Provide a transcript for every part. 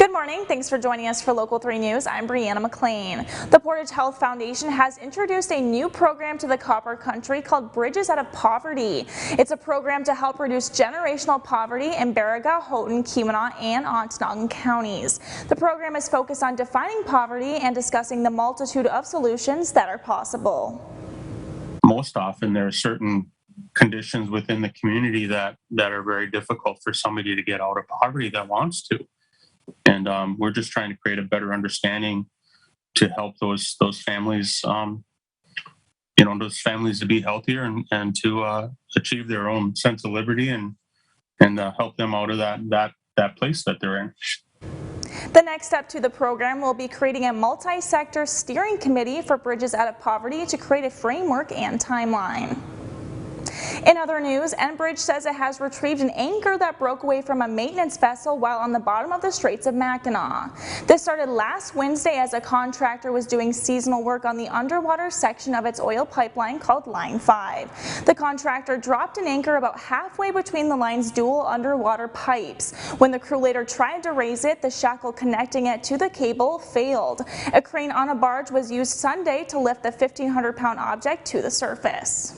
Good morning. Thanks for joining us for Local 3 News. I'm Brianna Maclean. The Portage Health Foundation has introduced a new program to the Copper Country called Bridges Out of Poverty. It's a program to help reduce generational poverty in Baraga, Houghton, Keweenaw, and Ontonagon counties. The program is focused on defining poverty and discussing the multitude of solutions that are possible. Most often there are certain conditions within the community that are very difficult for somebody to get out of poverty that wants to. And we're just trying to create a better understanding to help those families, those families to be healthier and to achieve their own sense of liberty and help them out of that place that they're in. The next step to the program will be creating a multi-sector steering committee for Bridges Out of Poverty to create a framework and timeline. In other news, Enbridge says it has retrieved an anchor that broke away from a maintenance vessel while on the bottom of the Straits of Mackinac. This started last Wednesday as a contractor was doing seasonal work on the underwater section of its oil pipeline called Line 5. The contractor dropped an anchor about halfway between the line's dual underwater pipes. When the crew later tried to raise it, the shackle connecting it to the cable failed. A crane on a barge was used Sunday to lift the 1,500-pound object to the surface.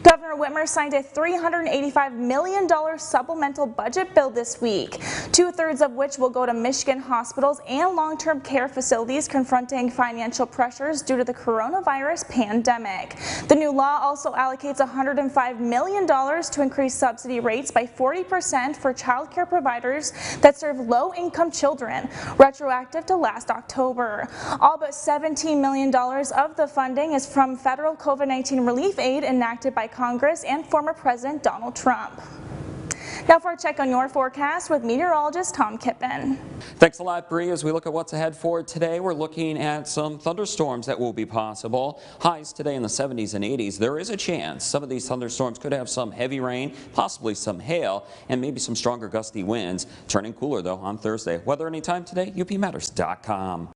Governor Whitmer signed a $385 million supplemental budget bill this week, 2/3 of which will go to Michigan hospitals and long-term care facilities confronting financial pressures due to the coronavirus pandemic. The new law also allocates $105 million to increase subsidy rates by 40% for child care providers that serve low-income children, retroactive to last October. All but $17 million of the funding is from federal COVID-19 relief aid enacted by Congress and former President Donald Trump. Now for a check on your forecast with meteorologist Tom Kippen. Thanks a lot, Bree. As we look at what's ahead for today, we're looking at some thunderstorms that will be possible. Highs today in the 70s and 80s. There is a chance some of these thunderstorms could have some heavy rain, possibly some hail, and maybe some stronger gusty winds. Turning cooler though on Thursday. Weather anytime today, upmatters.com.